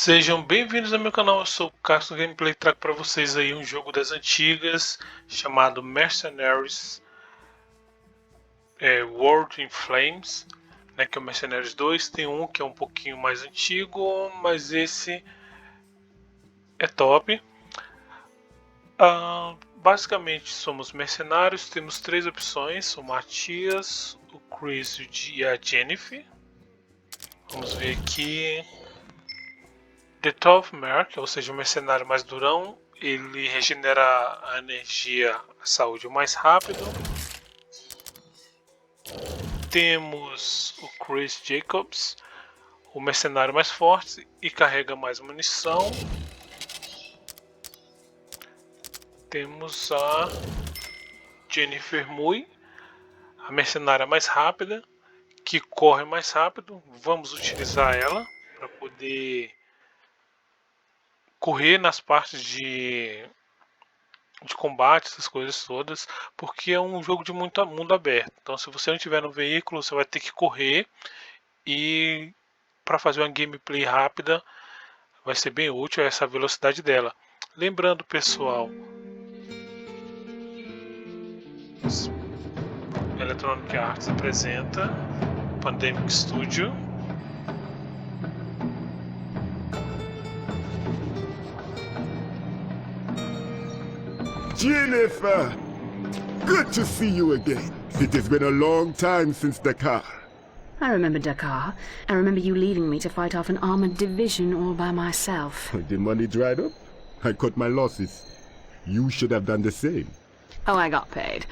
Sejam bem-vindos ao meu canal, eu sou o Carlos Gameplay e trago para vocês aí um jogo das antigas chamado Mercenaries World in Flames, né, que é o Mercenaries 2. Tem um que é um pouquinho mais antigo, mas esse é top. Basicamente somos mercenários, temos três opções: o Matias, o Crise e a Jennifer. Vamos ver aqui. The Tough Merc, ou seja, o mercenário mais durão, ele regenera a energia, a saúde mais rápido. Temos o Chris Jacobs, o mercenário mais forte e carrega mais munição. Temos a Jennifer Mui, a mercenária mais rápida, que corre mais rápido. Vamos utilizar ela para poder correr nas partes de combate, essas coisas todas, porque é um jogo de muito mundo aberto. Então, se você não tiver no veículo, você vai ter que correr, e para fazer uma gameplay rápida vai ser bem útil essa velocidade dela. Lembrando, pessoal, Electronic Arts apresenta Pandemic Studio. Jennifer! Good to see you again. It has been a long time since Dakar. I remember Dakar. I remember you leaving me to fight off an armored division all by myself. The money dried up. I cut my losses. You should have done the same. Oh, I got paid.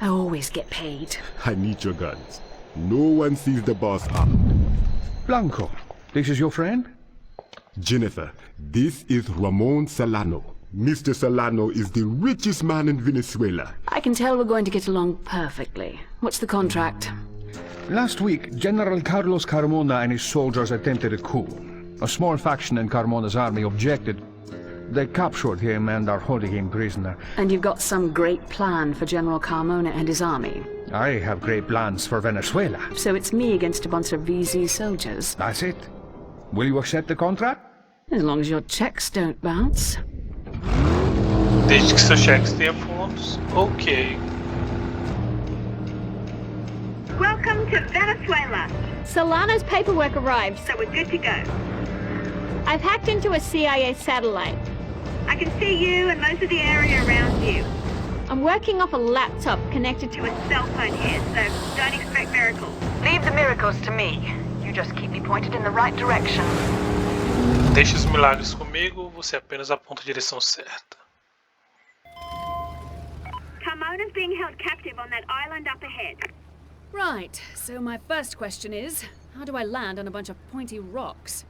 I always get paid. I need your guns. No one sees the boss armed. Blanco, this is your friend? Jennifer, this is Ramon Solano. Mr. Solano is the richest man in Venezuela. I can tell we're going to get along perfectly. What's the contract? Last week, General Carlos Carmona and his soldiers attempted a coup. A small faction in Carmona's army objected. They captured him and are holding him prisoner. And you've got some great plan for General Carmona and his army. I have great plans for Venezuela. So it's me against a bunch of VZ soldiers. That's it. Will you accept the contract? As long as your checks don't bounce. Desde que seus cheques tenham fundos, ok. Welcome to Venezuela. Solano's paperwork arrived. So we're good to go. I've hacked into a CIA satellite. I can see you and most of the area around you. I'm working off a laptop connected To a cell phone here, so don't expect miracles. Leave the miracles to me. You just keep me pointed in the right direction. Deixe os milagres comigo, você apenas aponta a direção certa. Carmona's being held captive on that island up ahead. Right, so my first question is, how do I land on a bunch of pointy rocks?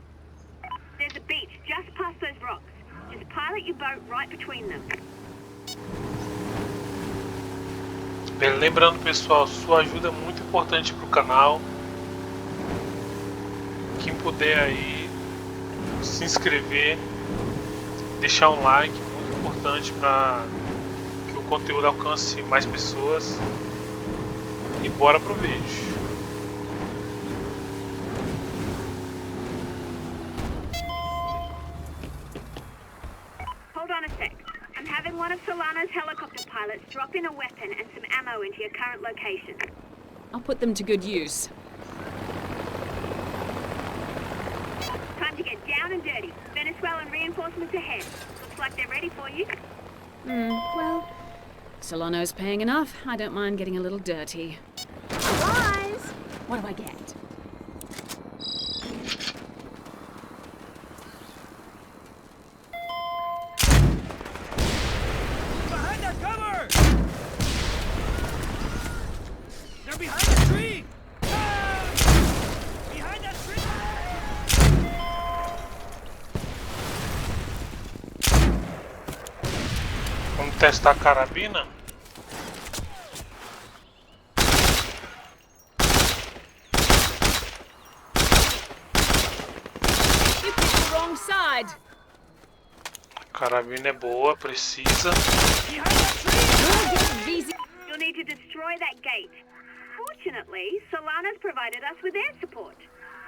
There's a beach just past those rocks. Just pilot your boat right between them. Bem, lembrando, pessoal, sua ajuda é muito importante para o canal. Quem puder aí se inscrever, deixar um like, muito importante para que o conteúdo alcance mais pessoas. E bora pro vídeo. Hold on a sec. I'm having one of Solano's helicopter pilots drop in a weapon and some ammo into your current location. I'll put them to good use. Time to get down and dirty. Venezuelan reinforcements ahead. Looks like they're ready for you. Well, Solano's paying enough. I don't mind getting a little dirty. Surprise! What do I get? Behind that cover! They're behind the tree! Ah! Behind that tree! Vamos testar a carabina. You picked the wrong side. A carabina é boa, precisa. Behind that tree! VZ. You'll need to destroy that gate. Fortunately, Solano's provided us with air support.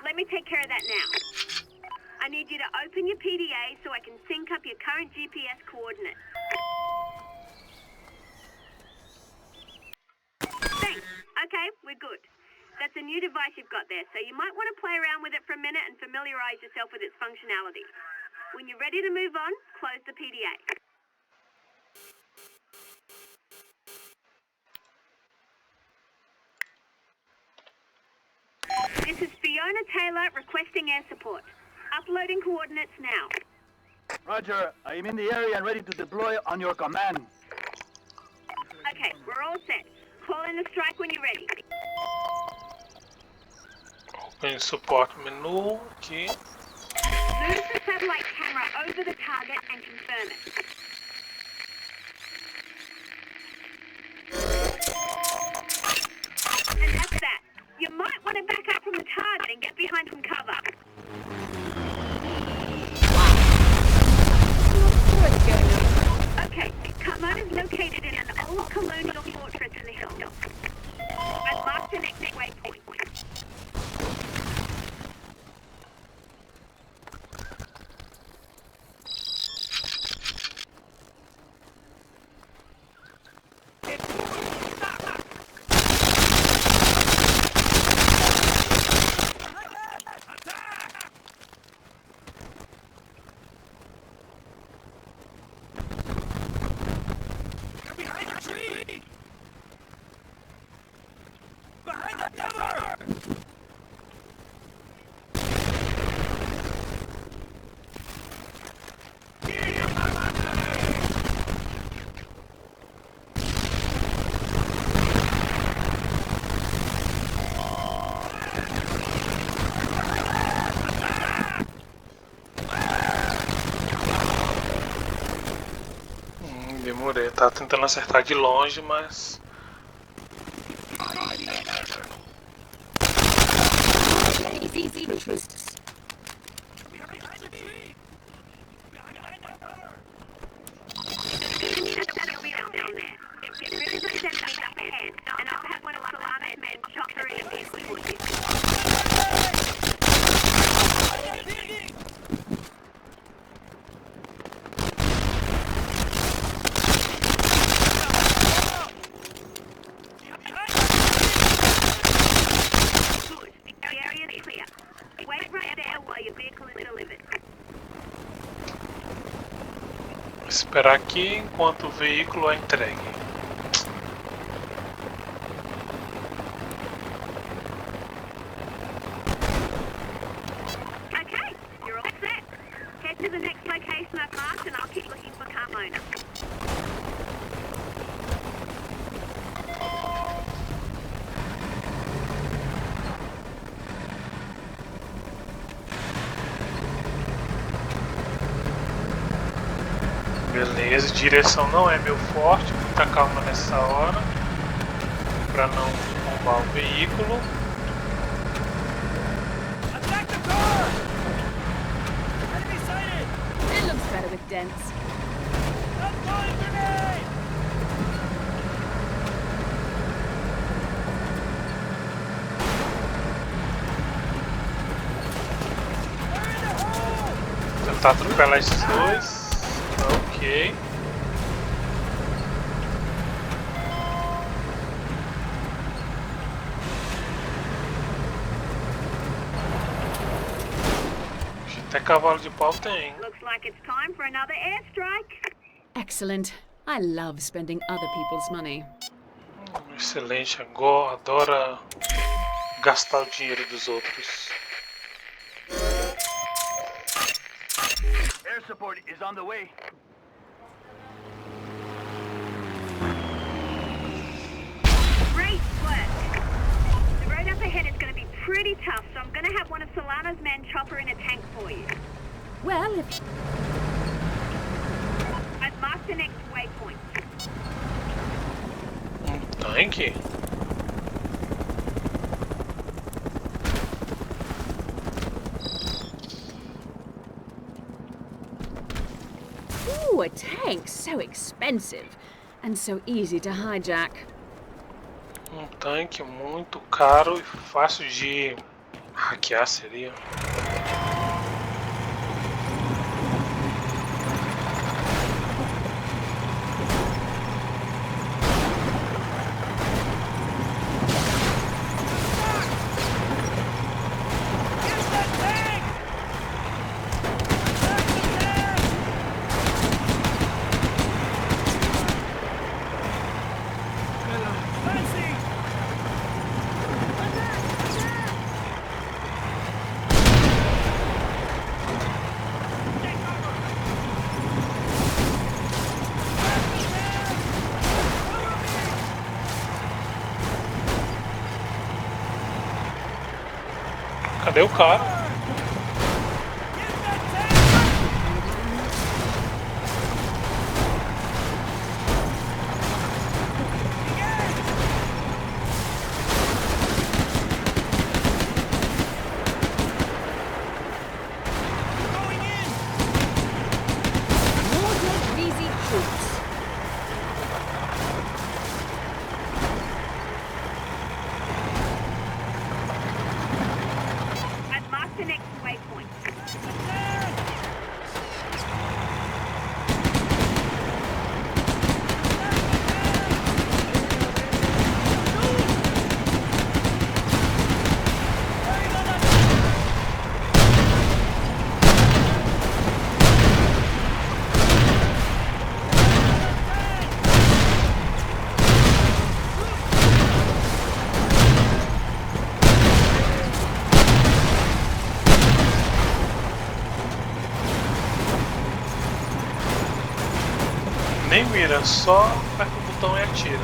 Let me take care of that now. I need you to open your PDA so I can sync up your current GPS coordinates. Thanks. Okay, we're good. That's a new device you've got there, so you might want to play around with it for a minute and familiarize yourself with its functionality. When you're ready to move on, close the PDA. This is Fiona Taylor requesting air support. Uploading coordinates now. Roger, I am in the area and ready to deploy on your command. Okay, we're all set. Call in the strike when you're ready. Open support menu aqui. Move the satellite camera over the target and confirm it. And that's that. You might want to back up from the target and get behind some cover. Okay, Carmona is located in an old colonial fortress in the hills. I've marked the next waypoint. Demorei, tava tentando acertar de longe, mas... Esperar aqui enquanto o veículo é entregue. Okay, you're all set. Head to the next location I've marked and I'll keep looking for Carmona. Beleza, direção não é meu forte, muita calma nessa hora para não tombar o veículo. Attack the car! Enemy sighted! It looks better with dents. I'm throwing grenade! They're in the hole! Tentar atropelar esses dois. Ok. Até cavalo de pau tem. Looks like it's time for another airstrike. Excellent. I love spending other people's money. Excelente, adora gastar o dinheiro dos outros. Air support is on the way. Great work. The road up ahead is going to be pretty tough, so I'm going to have one of Solano's men chopper in a tank for you. Well, if... I've marked the next waypoint. Tanque? Ooh, a tank! So expensive. And so easy to hijack. Tanque muito caro e fácil de hackear seria. Cadê o cara? I've marked the next waypoint. Nem mira, só aperta o botão e atira.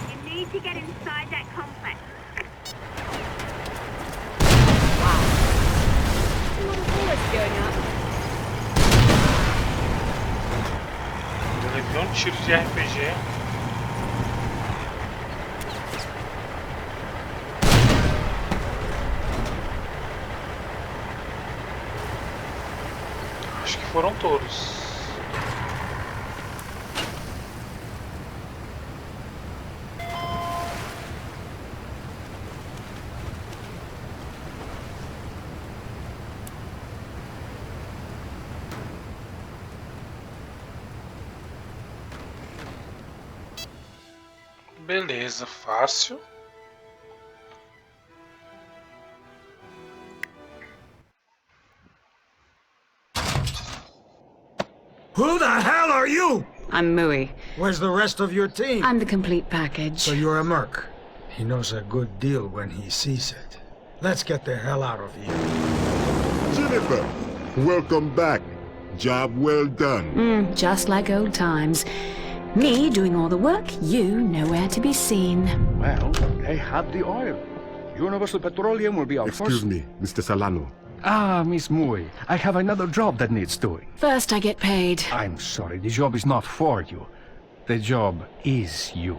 You need to get inside that complex. A lot of bullets going up. Eu levei um tiro de RPG. Acho que foram todos. Beleza, fácil. Who the hell are you? I'm Mui. Where's the rest of your team? I'm the complete package. So you're a merc. He knows a good deal when he sees it. Let's get the hell out of here. Jennifer, welcome back. Job well done. Just like old times. Me doing all the work, you nowhere to be seen. Well, they had the oil. Universal Petroleum will be our Excuse first... me, Mr. Solano. Ah, Miss Mui, I have another job that needs doing. First I get paid. I'm sorry, the job is not for you. The job is you.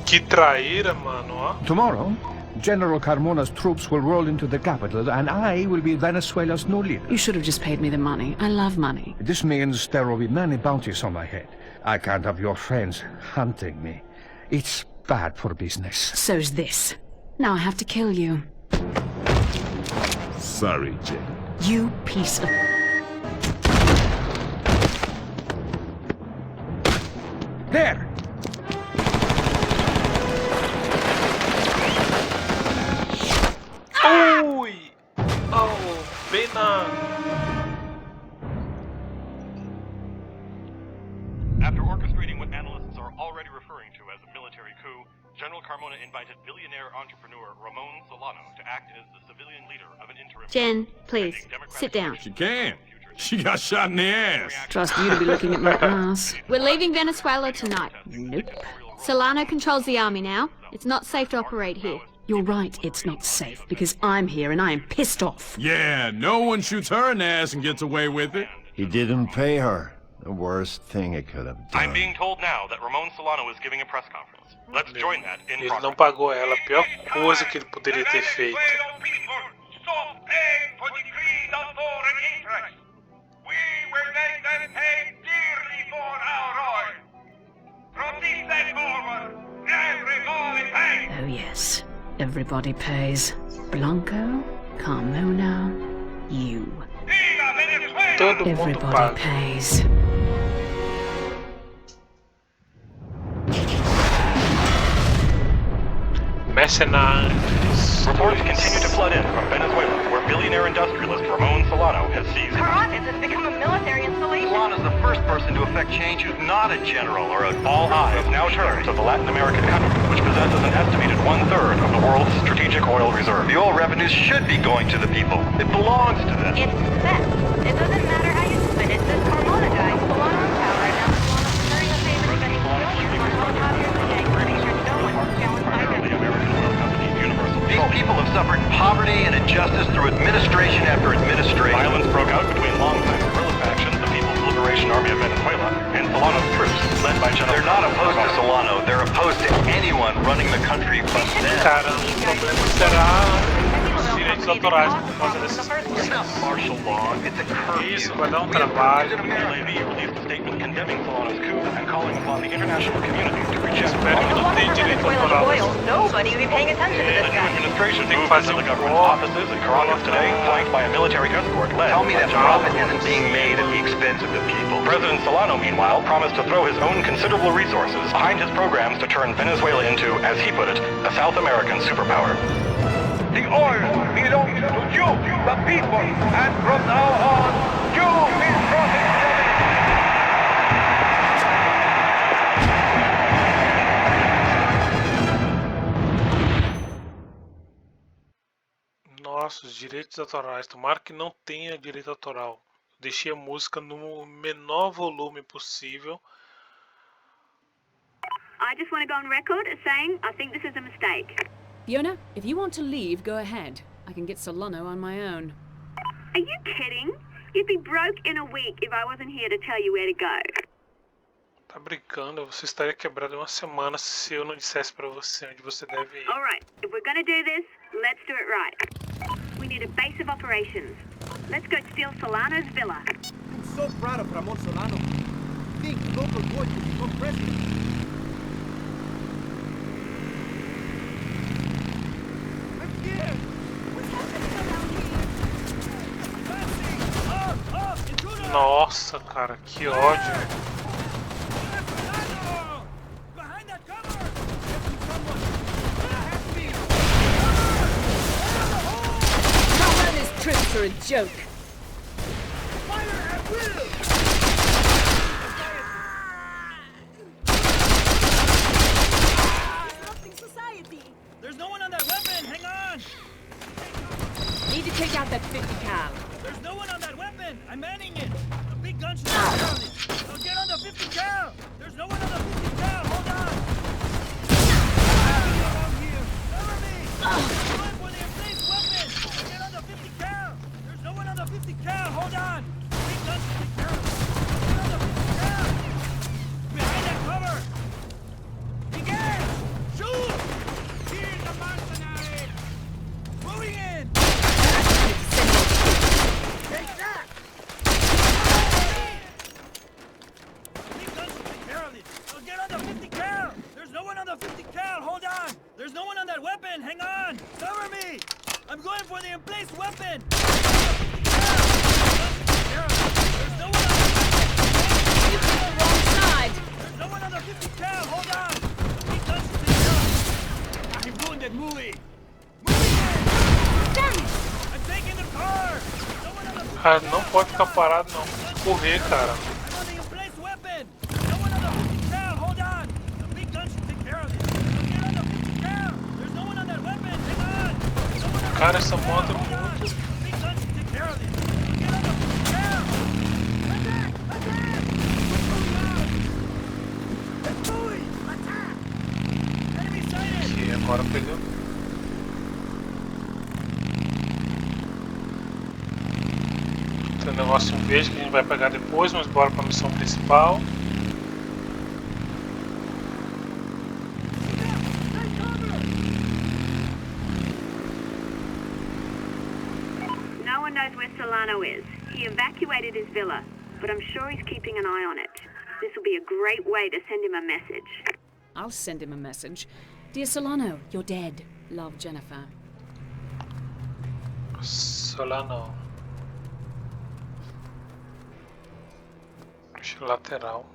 Que traíra, mano, ó. Tomorrow, General Carmona's troops will roll into the capital, and I will be Venezuela's new leader. You should have just paid me the money. I love money. This means there will be many bounties on my head. I can't have your friends hunting me. It's bad for business. So's this. Now I have to kill you. Sorry, Jen. You piece of... There! Ui! Oh, bem na... After orchestrating what analysts are already referring to as a military coup, General Carmona invited billionaire entrepreneur Ramon Solano to act as the civilian leader of an interim... Jen, please, sit down. She can. She got shot in the ass. Trust you to be looking at my ass. We're leaving Venezuela tonight. Nope. Solano controls the army now. It's not safe to operate here. You're right, it's not safe, because I'm here and I am pissed off. Yeah, no one shoots her in the ass and gets away with it. He didn't pay her. The worst thing he could have done. I'm being told now that Ramon Solano is giving a press conference. Let's join that in Ele progress. não pagou ela, a pior coisa que ele poderia ter feito. Stop paying for the greed of foreign interests. We will make them pay dearly for our oil. From this day forward, everybody pays. Oh yes, everybody pays. Blanco, Carmona, you. Todo mundo Everybody paga. pays. Mercenaries. Reports continue to flood in from Venezuela, where billionaire industrialist Ramon Solano has seized. Caracas has become a military installation. Solano is the first person to effect change who's not a general or a all eyes now turned to the Latin American country, which possesses an estimated 1/3 of the world's strategic oil reserve. The oil revenues should be going to the people. It belongs to them. It's theft. It doesn't matter how you spin it. This Carmona guy, Solano in power, and now Solano's turning the favor spending billions on helicopters and tanks, making sure no one can challenge my Primarily American oil company people have suffered poverty and injustice through administration after administration. Violence broke out between longtime guerrilla factions, the People's Liberation Army of Venezuela, and Solano's troops, led by General... They're not opposed to Solano. They're opposed to anyone running the country but them. Cara, o problema será os direitos autorais por causa desses... It's not martial law. It's a curfew. Isso, vai dar um trabalho. released a statement condemning Solano's coup and calling upon the international community to reject... Espero que não tenha direito autoral. Nobody will be paying attention to this The new guy. administration moved into the government offices in Caracas today, flanked by a military escort led Tell me by that General profit isn't being made at the expense of the people. President Solano, meanwhile, promised to throw his own considerable resources behind his programs to turn Venezuela into, as he put it, a South American superpower. The oil belongs to you, the people, and from now on, you will profit from it. Nossa, os direitos autorais. Tomara que não tenha direito autoral. Deixei a música no menor volume possível. I just want to go on record as saying I think this is a mistake. Fiona, if you want to leave, go ahead. I can get Solano on my own. Are you kidding? You'd be broke in a week if I wasn't here to tell you where to go. Tá brincando, você estaria quebrado em uma semana se eu não dissesse pra você onde você deve ir. Alright, if we're gonna do this, let's do it right. We need a base of operations. Let's go steal Solano's villa. I'm so proud of Ramon Solano. Think local boy to become president. I'm here. What's happening around here? Intruder! Nossa, cara, que ódio. Behind that cover! Someone! Come on, this trips are a joke. Fire at will! Disrupting society! There's no one on that weapon! Hang on! Need to take out that 50 cal. There's no one on that weapon! I'm manning it! A big gunshot around it! Now get on the 50 cal! There's no one on the 50 cal! Hold on! Around here! Cover me! Going for the emplaced weapon! Get on the 50 cal! There's no one on the 50 cal! Hold on! Big gunshot take care of it! Get on the 50 cal! Behind that cover! Engage! Shoot! Here's the mercenary! Moving in! Take that! Big gunshot take care of it! So get on the 50 cal! There's no one on the 50 cal! Hold on! There's no one on that weapon! Hang on! Cover me! I'm going for the emplaced weapon! There's no one on the 50 cal! You took the wrong side. There's no one on the 50 cal! Hold on! Big gunshot take care of it! I'm wounded! Moving! Moving in! Damn it! I'm taking the car! No one on the 50 Ah, não pode ficar parado não. Correr, cara. I'm on the emplaced weapon! No one on the 50 cal! Hold on! The big gun should take care of it! Get on the 50 cal! There's no one on that weapon! Hang on! No one on Cara, essa moto é muito... the big gun should take care of it! Get on the 50 cal! Attack! Attack! What's going on? It's moving! Attack! Enemy sighted! Aqui, agora pegou. Tem um negócio em verde que a gente vai pegar depois, mas bora pra missão principal. No one knows where Solano is. He evacuated his villa, but I'm sure he's keeping an eye on it. This will be a great way to send him a message. I'll send him a message. Dear Solano, you're dead. Love, Jennifer. Solano. Lateral.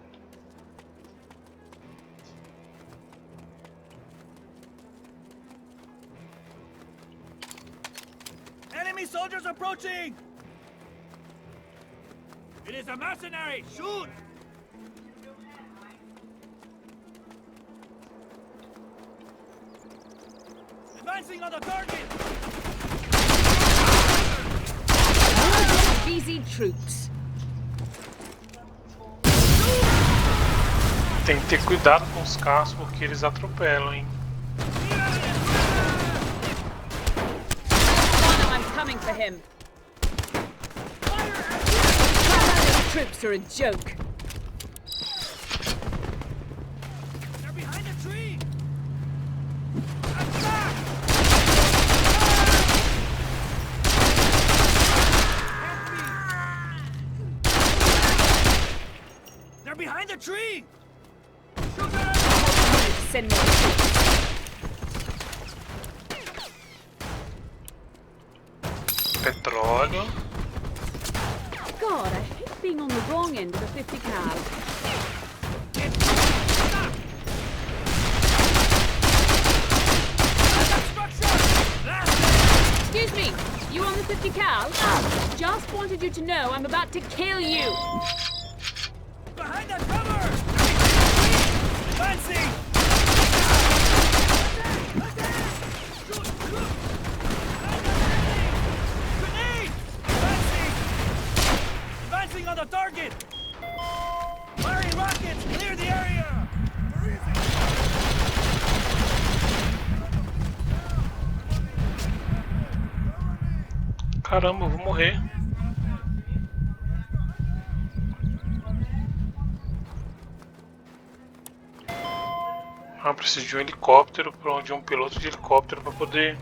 Enemy soldiers approaching! It is a mercenary! Shoot! Advancing on the target! VZ troops. Tem que ter cuidado com os carros porque eles atropelam, hein? him. Those troops are a joke. They're behind the tree. They're behind the tree. Send more troops. Petróleo. God, I hate being on the wrong end of a 50 cal. Excuse me, you on the 50 cal? Just wanted you to know I'm about to kill you. Behind that cover! Fancy! Grenade! Fancy! Advancing on the target! Firing rockets! Clear the area! Caramba, eu vou morrer. Ah, preciso de um helicóptero, de um piloto de helicóptero para poder...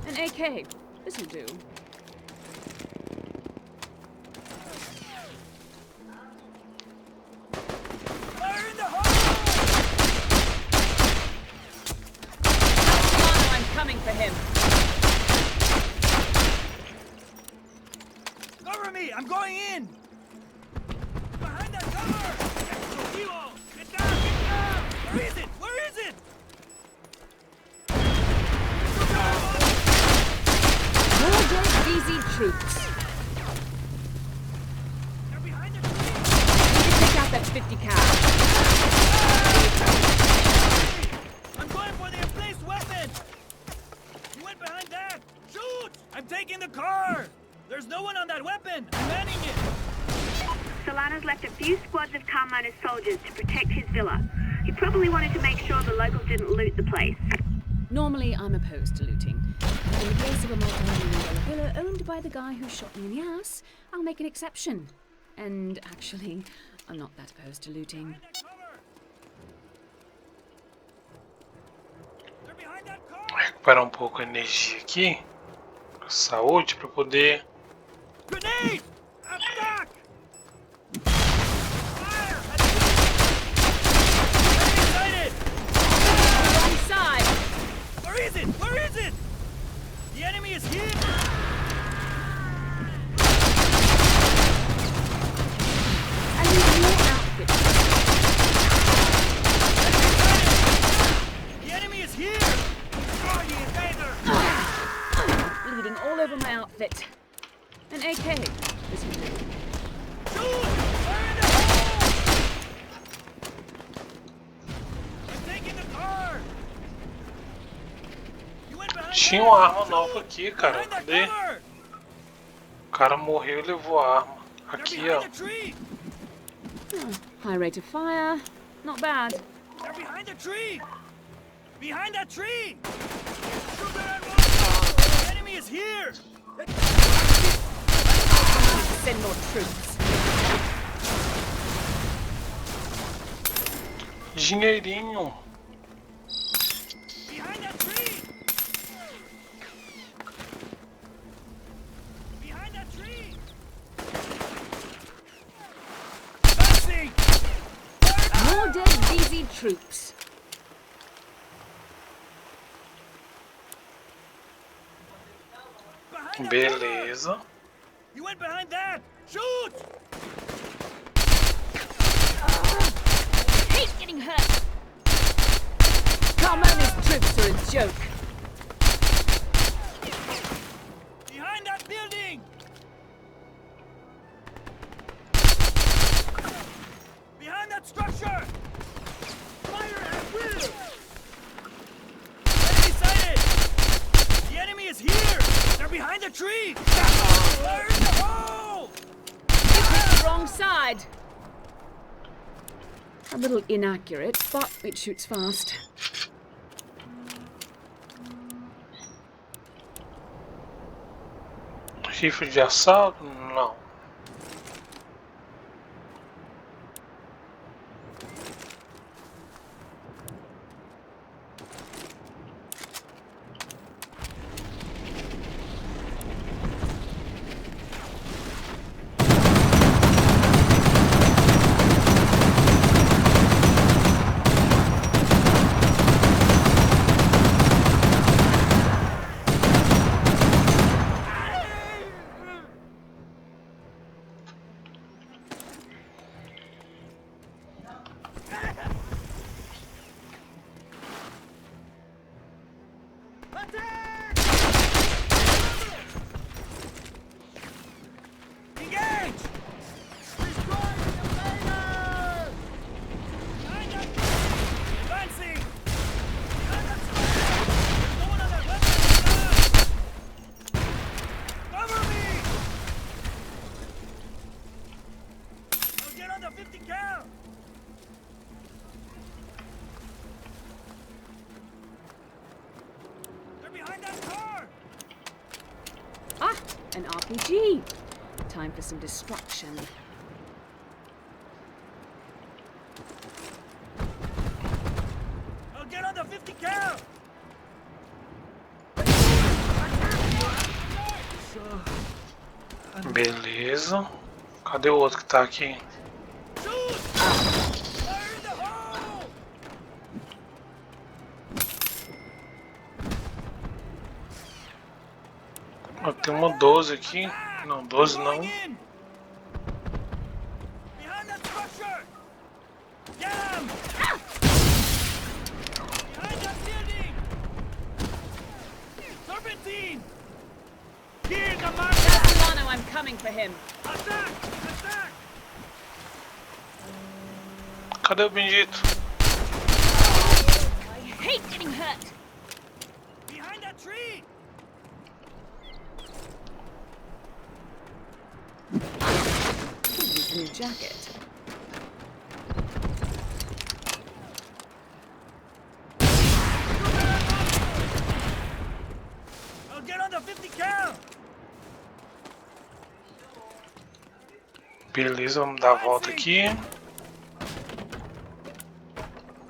An AK. This'll do. Fire in the hole! I'm coming for him. Cover me! I'm going in! Behind that cover! Get down! Get down! Where is it? Where is it? More dead DZ troops. They're behind the tree! Take out that 50 cal. I'm going for the emplaced weapon! You went behind that! Shoot! I'm taking the car! There's no one on that weapon! I'm manning it! Solano's left a few squads of Carmona's soldiers to protect his villa. He probably wanted to make sure the locals didn't loot the place. Normally, I'm opposed to looting. But in the case of a multi-million-dollar villa owned by the guy who shot me in the ass, I'll make an exception. And actually, I'm not that opposed to looting. Recuperar um pouco a energia aqui, saúde, para poder... Grenade! Attack! Fire! Excited! Wrong side! Where is it? Where is it? The enemy is here! I need more outfits. The enemy is here! Destroy the invader! Bleeding all over my outfit. An AK. This will do. Shoot! Fire in the hole! I'm taking the car! You went behind Tinha there. uma arma nova aqui, cara. Behind that Cadê? cover. O cara morreu e levou a arma. They're Aqui, behind ó. the tree! High rate of fire. Not bad. They're behind the tree! Behind that tree! The enemy is here! Send more troops. Dinheirinho. Behind that tree! Behind that tree! Fancy! More dead DZ troops. Behind that Beleza. cover. You went behind that! Shoot! Hate getting hurt. Carmona's troops are a joke. Behind that building! Behind that structure! Fire at will! Enemy sighted! The enemy is here! They're behind the tree! Fire in the hole! Wrong side. A little inaccurate, but it shoots fast. Rifle de assalto? Não. Ah, an RPG. Time for some destruction. I'll get on the 50 cal. Beleza. Cadê o outro que tá aqui? Ó, tem uma 12 aqui. Não, 12 não. I'm coming for him. Cadê o bendito? I hate getting hurt. Behind that tree. New jacket. I'll get on the 50 cal. Beleza, vamos dar a volta aqui.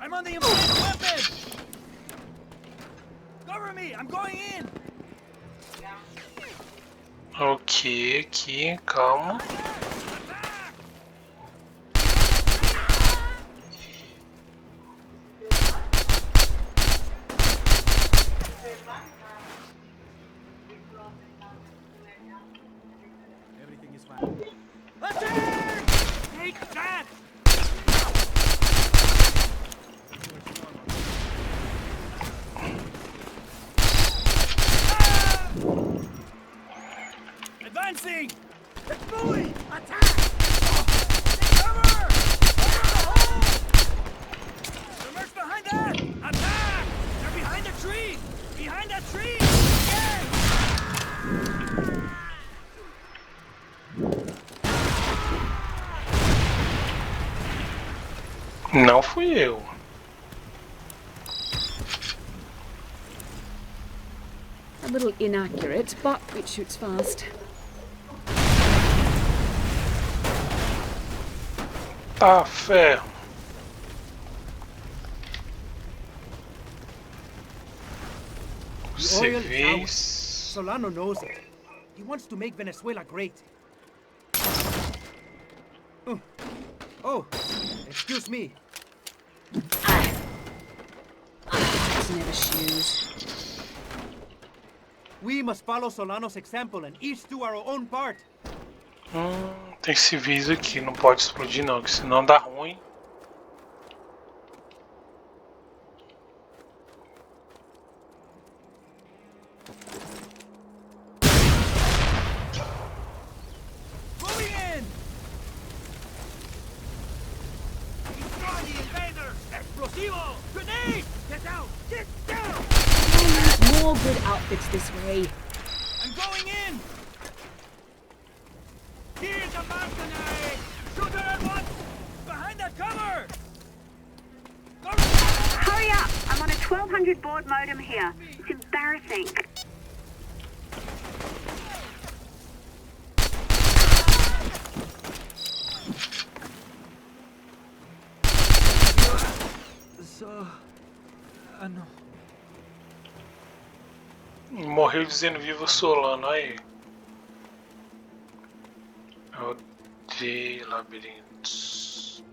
I'm on the important weapon. Cover me. I'm going in. Ok, aqui, calma. Everything is fine. Take that. Advancing! It's moving! Attack! Take cover! Cover the hole! Submerge behind that! Attack! They're behind the tree! Behind that tree! Again! Não fui eu. A little inaccurate, but it shoots fast. Ah, ferro. The oil is Civis. ours. Solano knows it. He wants to make Venezuela great. Oh, excuse me. Never shoes. We must follow Solano's example and each do our own part. Tem civis aqui, não pode explodir não, que senão dá ruim. Moving in! Destroy the invaders! Explosivo! Grenade! Get out! Get down! More good outfits this way. I'm going in! Here's a mercenary! Shoot her at once! Behind that cover! 1200 baud modem here. It's embarrassing. So... no. Morreu dizendo viva Solano, aí. Eu odeio labirintos.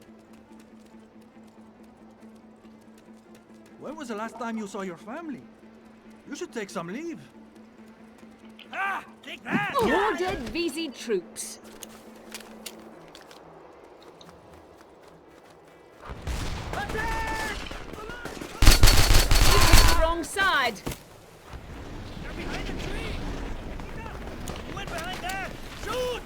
When was the last time you saw your family? You should take some leave. Ah! Take that! More dead VZ troops. Wrong side. They're behind the tree! You went behind that! Shoot!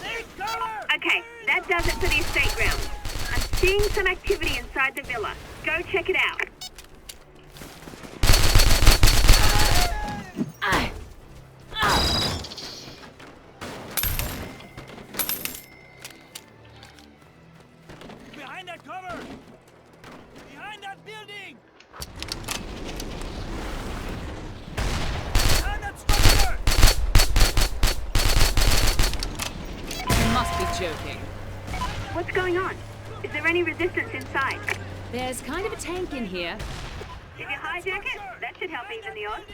Take cover! Okay, that does it for the estate grounds. I'm seeing some activity inside the villa. Go check it out. Behind that cover! Behind that building! Behind that structure! You must be joking. What's going on? Is there any resistance inside? There's kind of a tank in here. Did you hijack it? That should help even the odds.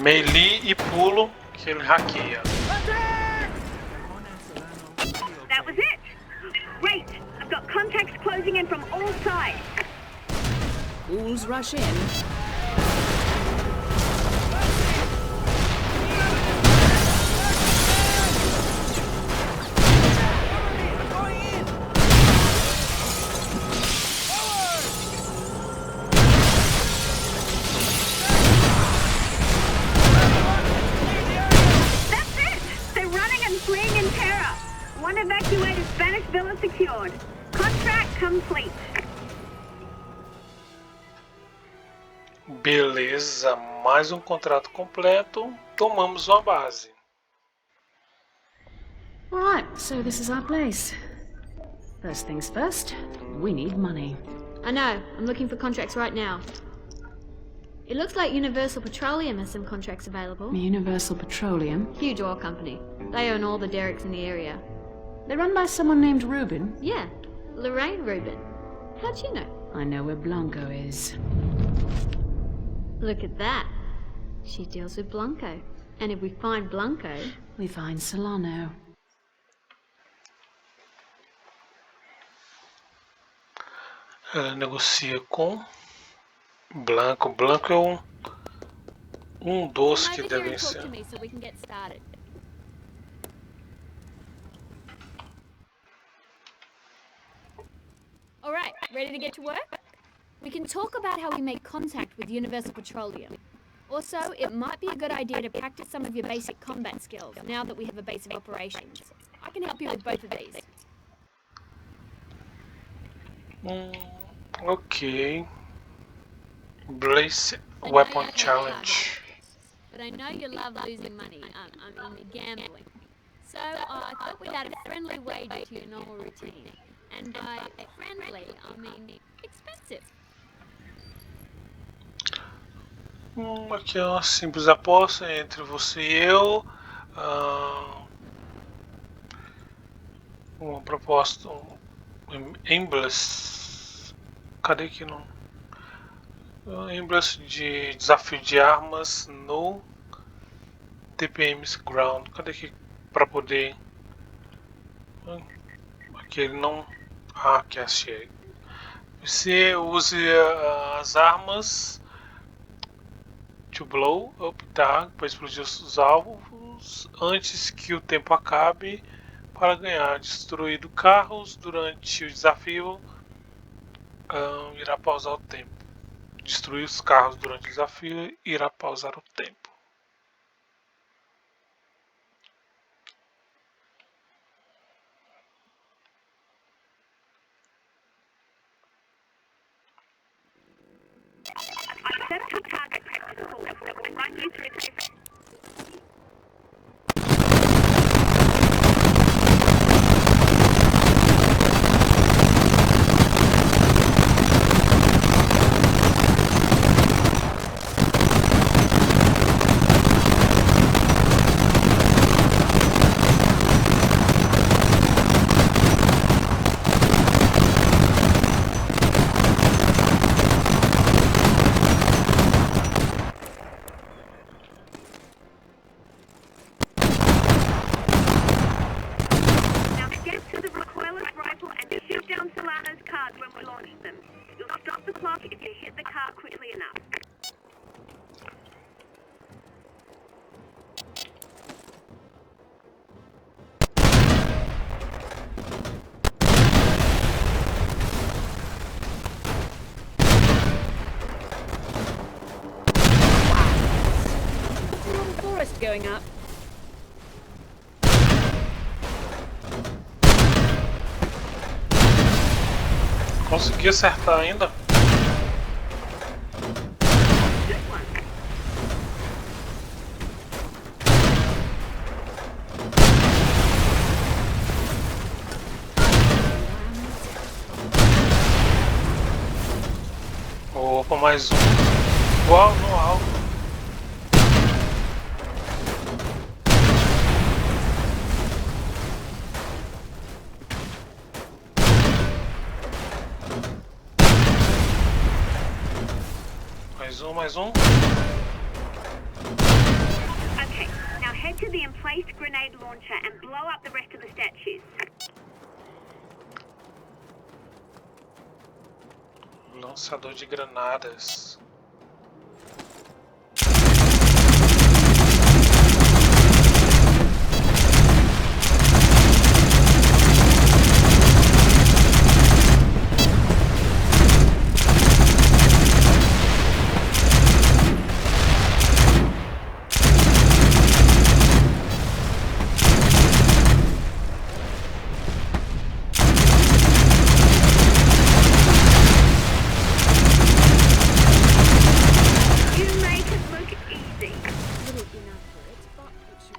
Melee e pulo que ele hackeia. That was it! Great! I've got contacts closing in from all sides. Fools rush in. That's it! They're running and fleeing in terror. One evacuated Spanish villa secured. Contract complete. Beleza, mais um contrato completo. Tomamos uma base. Alright, so this is our place. First things first, we need money. I know. I'm looking for contracts right now. It looks like Universal Petroleum has some contracts available. Universal Petroleum. Huge oil company. They own all the derricks in the area. They're run by someone named Rubin. Yeah, Lorraine Rubin. How'd you know? I know where Blanco is. Look at that. She deals with Blanco. And if we find Blanco... We find Solano. Ela negocia com Blanco. Blanco é um dos que devem ser. Talk to me so we can get started. Alright, ready to get to work? We can talk about how we make contact with Universal Petroleum. Also, it might be a good idea to practice some of your basic combat skills now that we have a base of operations. I can help you with both of these. Ok. Blaze Weapon Challenge. But I know you love losing money. I mean, gambling. So I thought we'd add a friendly wage to your normal routine. And by friendly, I mean expensive. Aqui é uma simples aposta entre você e eu. Uma proposta. Embless. Cadê que não? Embless de desafio de armas no TPM's Ground. Cadê que para poder? Aqui ele não. Ah, aqui achei. Você use as armas to blow up, tá? Para explodir os alvos antes que o tempo acabe para ganhar. Destruído carros durante o desafio irá pausar o tempo. Destruir os carros durante o desafio irá pausar o tempo. I set two targets You three safe. Going up. Consegui acertar ainda. Opa, mais um. Uau, no alvo. Mais um. Okay, now head to the emplaced grenade launcher and blow up the rest of the statues. Lançador de granadas.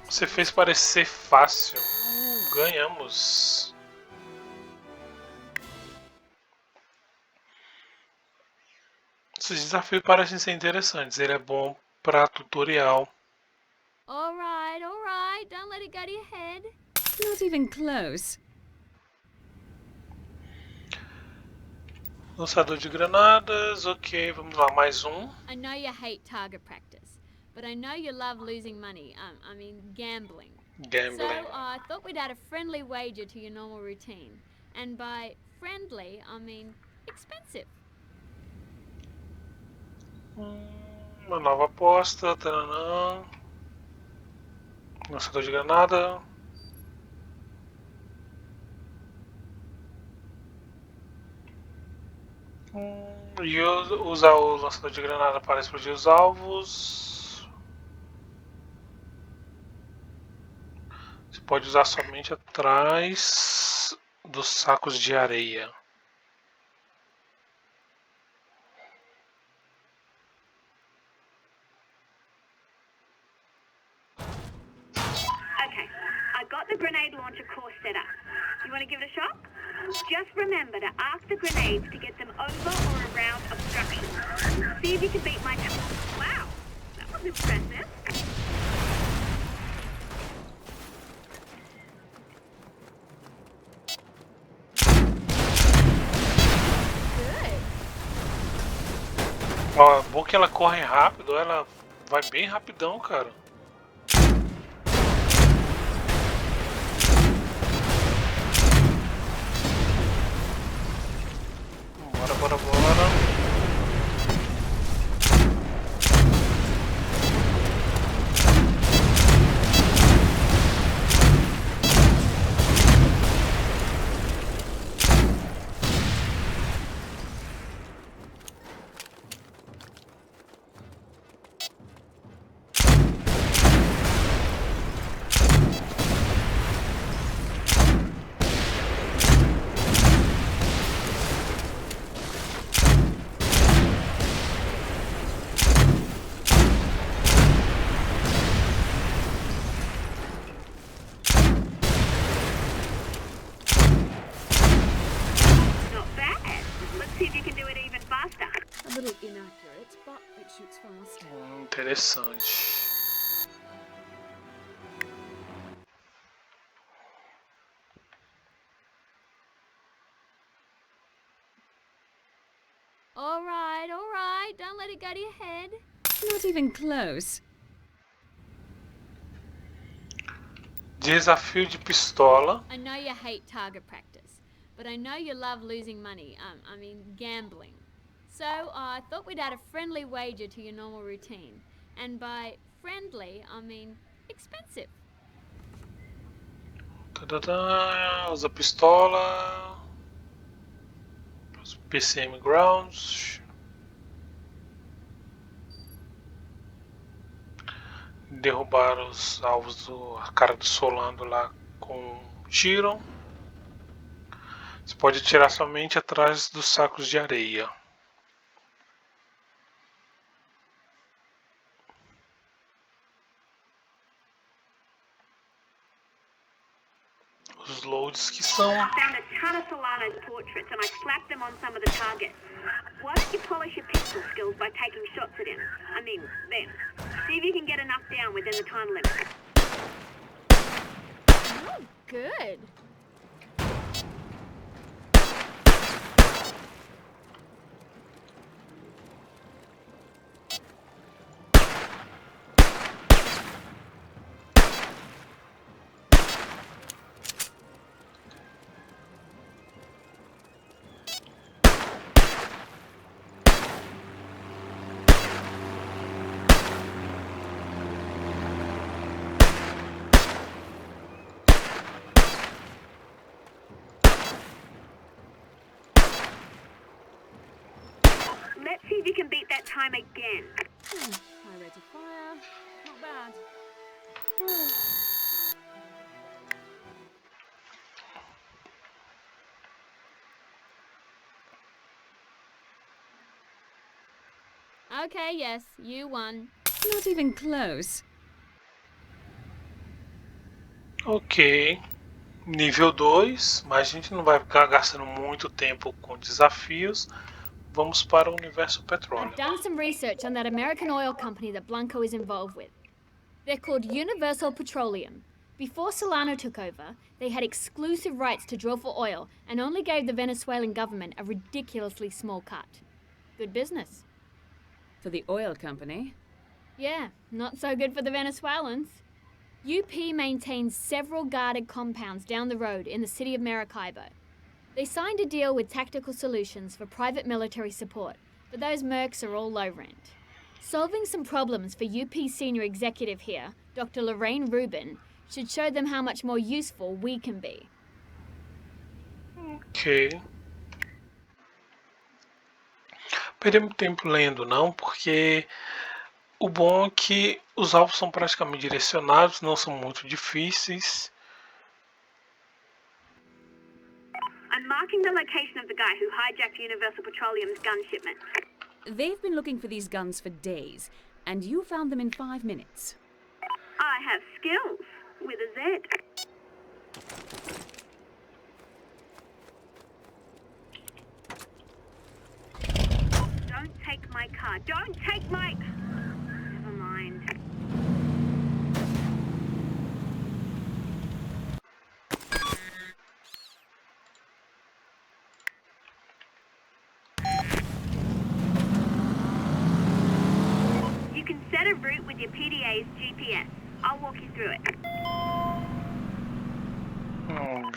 Você fez parecer fácil. Ganhamos. Esses desafios parecem ser interessantes. Ele é bom para tutorial. Alright, don't let it go to your head. Not even close. Lançador de granadas, ok, vamos lá, mais um. I know you hate target practice, but I know you love losing money. I mean, gambling. Gambling. So I thought we'd add a friendly wager to your normal routine. And by friendly, I mean expensive. Uma nova aposta, taranã. Lançador de granada. E usar o lançador de granada para explodir os alvos. Você pode usar somente atrás dos sacos de areia. Okay, I got the grenade launcher course set up. You want to give it a shot? Just remember to arc the grenades to get them over or around obstructions. See if you can beat my tool. Wow, that was impressive. Ó, é bom que ela corre rápido, ela vai bem rapidão, cara. Bora. See if you can do it even faster. A little inaccurate, but it shoots fast. Interessante. All right. Don't let it go to your head. Not even close. Desafio de pistola. I know you hate target practice, but I know you love losing money. I mean, gambling. So I thought we'd add a friendly wager to your normal routine. And by friendly, I mean expensive. Usa pistola. PCM grounds. Derrubar os alvos a cara do Solano lá com um tiro. Você pode atirar somente atrás dos sacos de areia. Os loads que são. I found a ton of Solano's portraits and I slapped them on some of the targets. Why don't you polish your pistol skills by taking shots at him? I mean, them. See if you can get enough down within the time limit. Oh, good. Let's see if you can beat that time again. High rate of fire. Not bad. Okay, yes, you won. Not even close. Ok. Nível 2, mas a gente não vai ficar gastando muito tempo com desafios. Vamos para o universo petróleo. I've done some research on that American oil company that Blanco is involved with. They're called Universal Petroleum. Before Solano took over, they had exclusive rights to drill for oil and only gave the Venezuelan government a ridiculously small cut. Good business. For the oil company? Yeah, not so good for the Venezuelans. UP maintains several guarded compounds down the road in the city of Maracaibo. They signed a deal with Tactical Solutions for private military support, but those mercs are all low rent. Solving some problems for UP's senior executive here, Dr. Lorraine Rubin, should show them how much more useful we can be. Ok. Perdemos tempo lendo não, porque o bom é que os alvos são praticamente direcionados, não são muito difíceis. I'm marking the location of the guy who hijacked Universal Petroleum's gun shipment. They've been looking for these guns for days, and you found them in 5 minutes. I have skills with a Z. Don't take my car. Don't take my... Never mind. You can set a route with your PDA's GPS. I'll walk you through it.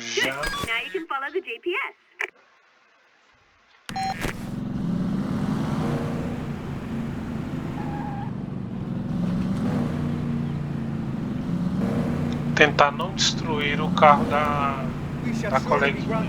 Já. Now you can follow the GPS. Tentar não destruir o carro da coleguinha.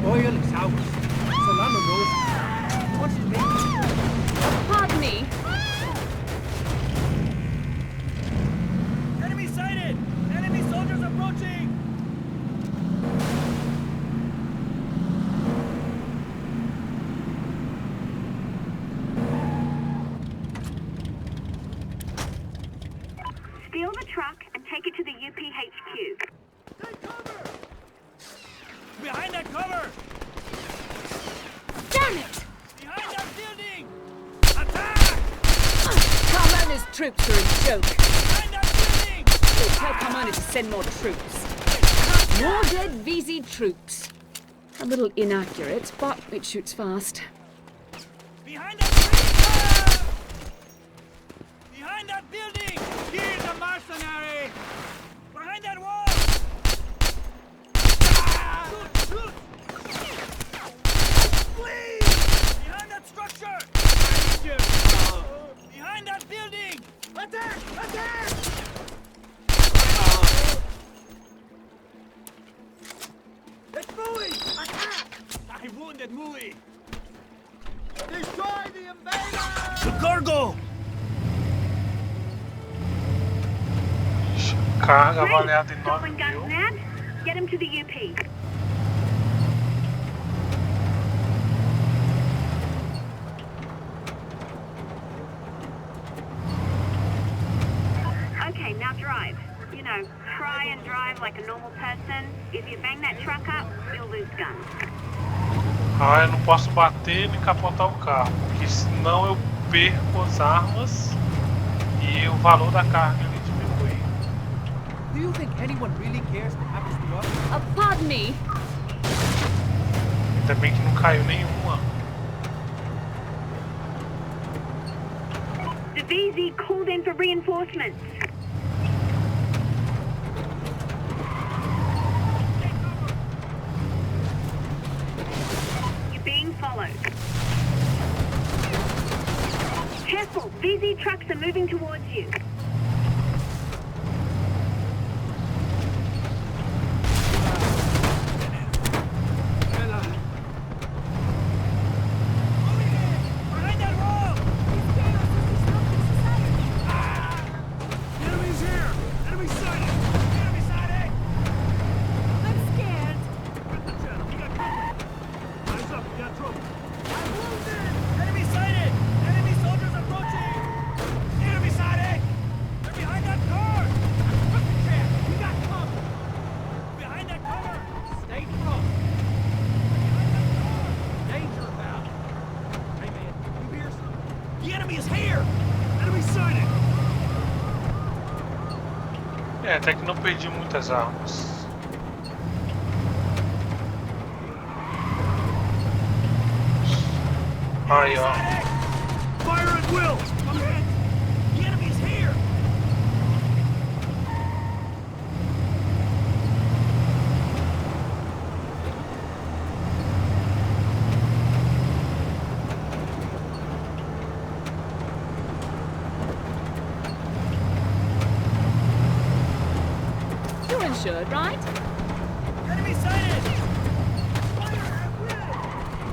Oil is out. Solano knows. What's it making? a truck and take it to the UPHQ. Take cover! Behind that cover! Damn it! Behind that building! Attack! Carmona's troops are a joke. Behind that building! We'll tell Carmona to send more troops. More dead VZ troops. A little inaccurate, but it shoots fast. Behind that building! Behind that building! Here's a mercenary! Behind that wall! Shoot! Please! Behind that structure! Behind that building! Attack! Attack! It's Mui! Attack! I wounded Mui! Destroy the invader! The cargo! Carga avaliada em Stolen 9 guns mil. nabbed. Get him to the UP. Okay, now drive. You know, try and drive like a normal person. If you bang that truck up, you'll lose guns. Ah, eu não posso bater nem capotar o carro, porque senão eu perco as armas e o valor da carga ele diminui. Do you think anyone really cares what happens to us? Pardon me. Ainda bem que não caiu nenhuma. The VZ called in for reinforcements. You're being followed. Careful, VZ trucks are moving towards you. Behind that wall! Enemies here! Enemy sighted! Enemy sighted! I'm scared! Get the channel, we got trouble! Eyes up, we got trouble! I'm wounded! Enemy sighted! Enemy soldiers approaching! Enemy sighted! They're behind that car! Quick the chat! We got cover! Behind that cover! Stay close! Behind that car! Danger about! Hey man, you hear something? The enemy is here! Enemy sighted! É, até que não perdi muitas armas. Aí, ó. Fire at will! Command! The enemy is here! You're insured, right? Enemy sighted! Fire at will!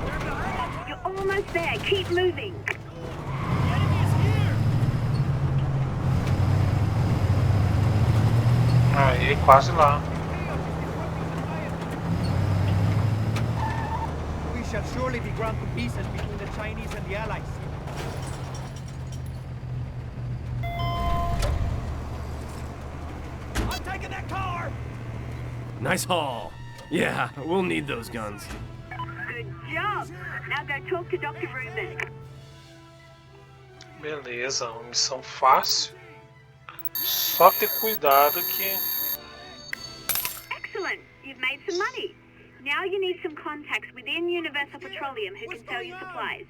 They're behind us! You're almost there. Keep moving. The enemy is here! Aí, quase lá. We shall surely be ground to pieces between the Chinese and the Allies. I'm taking that car! Nice haul. Yeah, we'll need those guns. Good job. Now go talk to Dr. Rubin. Beleza, uma missão fácil. Só ter cuidado que... Excellent. You've made some money. Now you need some contacts within Universal Petroleum who can sell you supplies.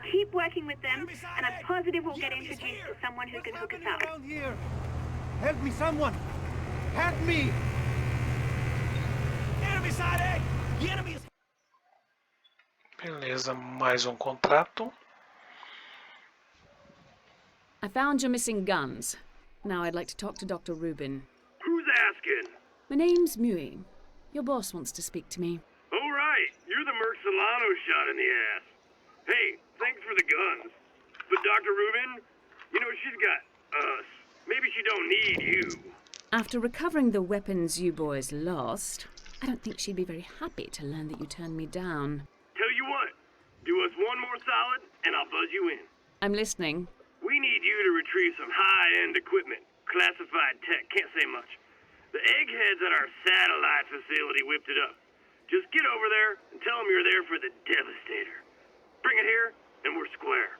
Keep working with them, and I'm positive we'll get introduced to someone who can hook us up. Around here. Help me, someone! Help me! Enemy sighted! The enemy is... Beleza, mais um contrato. I found your missing guns. Now I'd like to talk to Dr. Rubin. Who's asking? My name's Mui. Your boss wants to speak to me. Oh, right. You're the Merc Solano shot in the ass. Hey, thanks for the guns. But Dr. Rubin, you know, she's got us. Maybe she don't need you. After recovering the weapons you boys lost, I don't think she'd be very happy to learn that you turned me down. Tell you what, do us one more solid, and I'll buzz you in. I'm listening. We need you to retrieve some high-end equipment. classified tech, can't say much. The eggheads at our satellite facility whipped it up. Just get over there and tell them you're there for the Devastator. Bring it here, and we're square.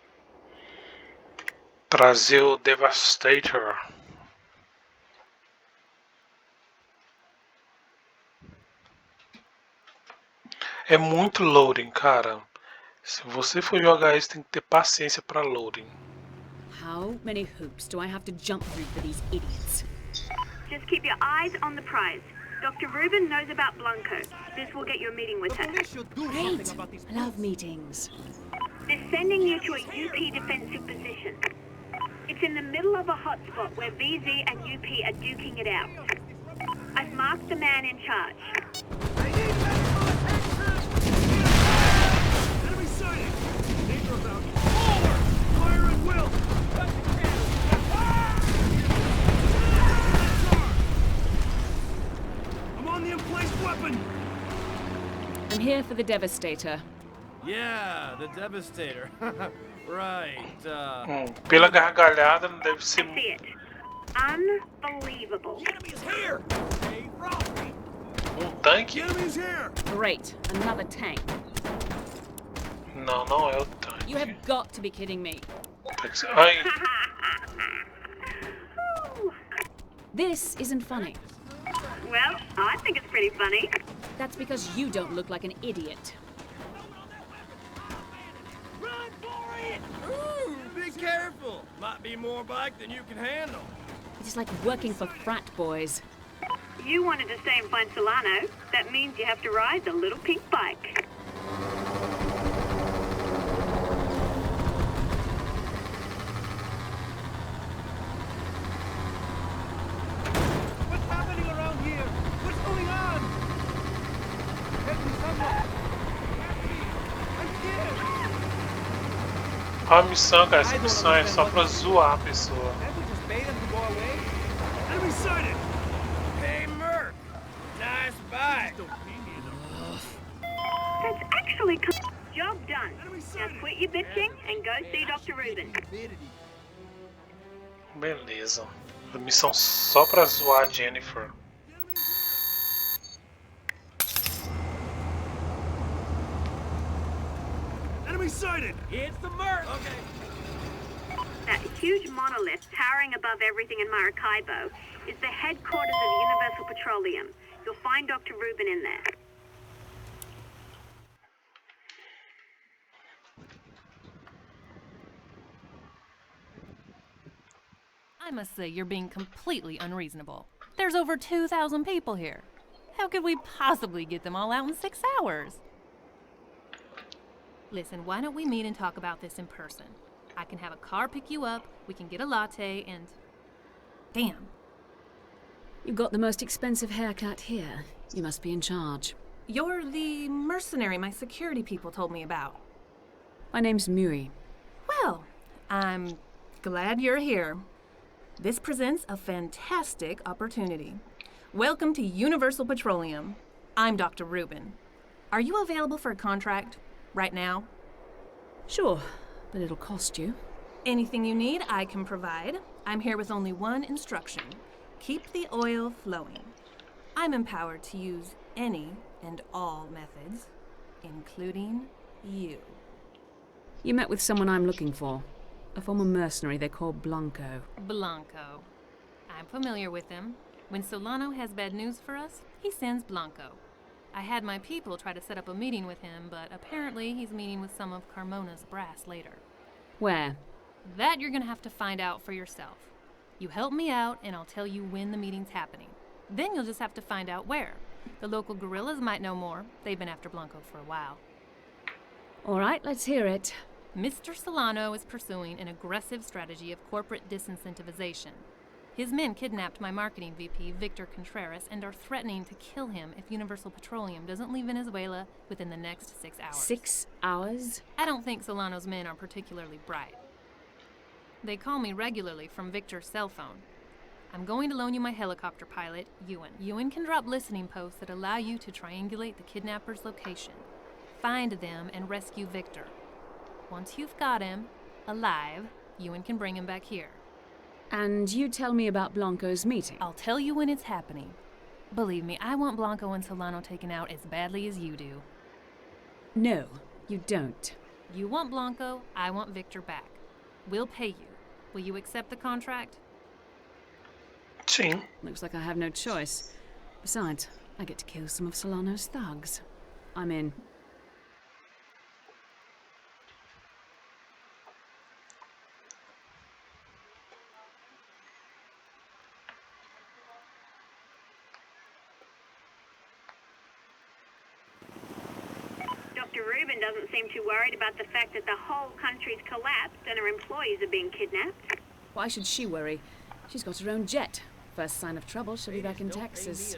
Trazer o Devastator. É muito loading, cara. Se você for jogar isso, tem que ter paciência para loading. How many hoops do I have to jump through for these idiots? Just keep your eyes on the prize. Dr. Rubin knows about Blanco. This will get you a meeting with her. Great! I love meetings. They're sending you to a UP defensive position. It's in the middle of a hotspot where VZ and UP are duking it out. I've marked the man in charge. Enemy sighted! Danger about. Forward! Fire at will! I'm on the emplaced weapon! I'm here for the Devastator. Yeah, the Devastator. Right, Pela gargalhada não deve ser. I see it. Unbelievable. The enemy is here! Hey, Ralphie! Tanque? The enemy is here! Great, another tank. Não, não é o tanque. You have got to be kidding me. Ai. This isn't funny. Well, I think it's pretty funny. That's because you don't look like an idiot. Run for it! Ooh, be careful. Might be more bike than you can handle. It's like working for frat boys. You wanted to stay and find Solano. That means you have to ride the little pink bike. What's happening around here? What's going on? Help me, someone! I'm scared! A missão, cara, essa missão é só pra zoar a pessoa. Can't we just bait them to go away? Enemy sighted! Hey, Merc. Nice bike. That's actually job done. Now quit your bitching and go see Dr. Rubin. Beleza. A missão só pra zoar a Jennifer. Enemy sighted! It's the Merc! Okay. That huge monolith towering above everything in Maracaibo is the headquarters of Universal Petroleum. You'll find Dr. Rubin in there. I must say you're being completely unreasonable. There's over 2,000 people here. How could we possibly get them all out in 6 hours? Listen, why don't we meet and talk about this in person? I can have a car pick you up, we can get a latte, and... Damn. You got the most expensive haircut here. You must be in charge. You're the mercenary my security people told me about. My name's Mui. Well, I'm glad you're here. This presents a fantastic opportunity. Welcome to Universal Petroleum. I'm Dr. Rubin. Are you available for a contract right now? Sure, but it'll cost you. Anything you need, I can provide. I'm here with only one instruction. Keep the oil flowing. I'm empowered to use any and all methods, including you. You met with someone I'm looking for. A former mercenary they call Blanco. Blanco. I'm familiar with him. When Solano has bad news for us, he sends Blanco. I had my people try to set up a meeting with him, but apparently he's meeting with some of Carmona's brass later. Where? That you're gonna have to find out for yourself. You help me out, and I'll tell you when the meeting's happening. Then you'll just have to find out where. The local guerrillas might know more. They've been after Blanco for a while. All right, let's hear it. Mr. Solano is pursuing an aggressive strategy of corporate disincentivization. His men kidnapped my marketing VP, Victor Contreras, and are threatening to kill him if Universal Petroleum doesn't leave Venezuela within the next 6 hours. 6 hours? I don't think Solano's men are particularly bright. They call me regularly from Victor's cell phone. I'm going to loan you my helicopter pilot, Ewan. Ewan can drop listening posts that allow you to triangulate the kidnapper's location. Find them and rescue Victor. Once you've got him, alive, Ewan can bring him back here. And you tell me about Blanco's meeting. I'll tell you when it's happening. Believe me, I want Blanco and Solano taken out as badly as you do. No, you don't. You want Blanco, I want Victor back. We'll pay you. Will you accept the contract? Sim. Looks like I have no choice. Besides, I get to kill some of Solano's thugs. I'm in. Dr. Rubin doesn't seem too worried about the fact that the whole country's collapsed and her employees are being kidnapped. Why should she worry? She's got her own jet. First sign of trouble, she'll be back in Texas.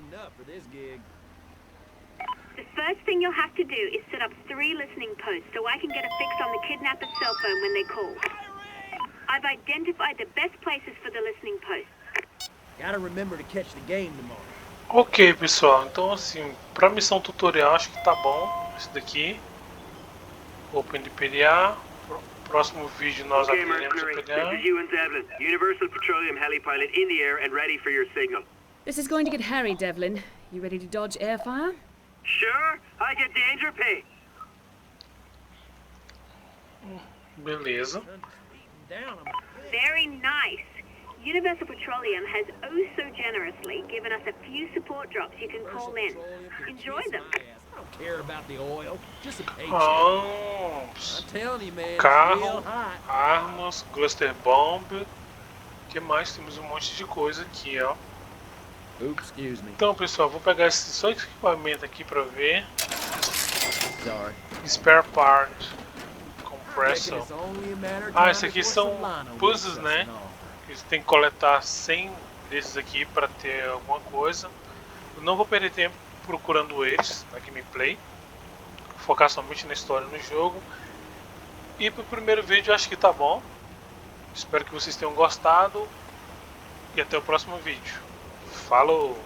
The first thing you'll have to do is set up 3 listening posts so I can get a fix on the kidnapper's cell phone when they call. I've identified the best places for the listening posts. Gotta remember to catch the game tomorrow. Ok, pessoal, então assim, pra missão tutorial acho que tá bom esse daqui. Open de PDA. Próximo vídeo nós Okay, abriremos o Mercenaries, PDA. this is Ewan Devlin, Universal Petroleum Helipilot in the air and ready for your signal. This is going to get hairy, Devlin. You ready to dodge airfire? Sure, I get danger pay. Beleza. Very nice. Universal Petroleum has oh so generously given us a few support drops you can call in. Enjoy them. I don't care about the oil, just a paycheck. Oh, I'm telling you, man, it's carro, real hot. armas, cluster bomb. O que mais? Temos um monte de coisa aqui, ó. Oops, excuse me. Então, pessoal, vou pegar só esse equipamento aqui pra ver. Sorry. Spare part. Compressor. Reckon it's only a matter of Ah, time esses aqui before são Solano puzzles, wakes us né? and all. Você tem que coletar 100 desses aqui para ter alguma coisa. Eu não vou perder tempo procurando eles na gameplay. Vou focar somente na história no jogo. E pro primeiro vídeo acho que tá bom. Espero que vocês tenham gostado. E até o próximo vídeo. Falou!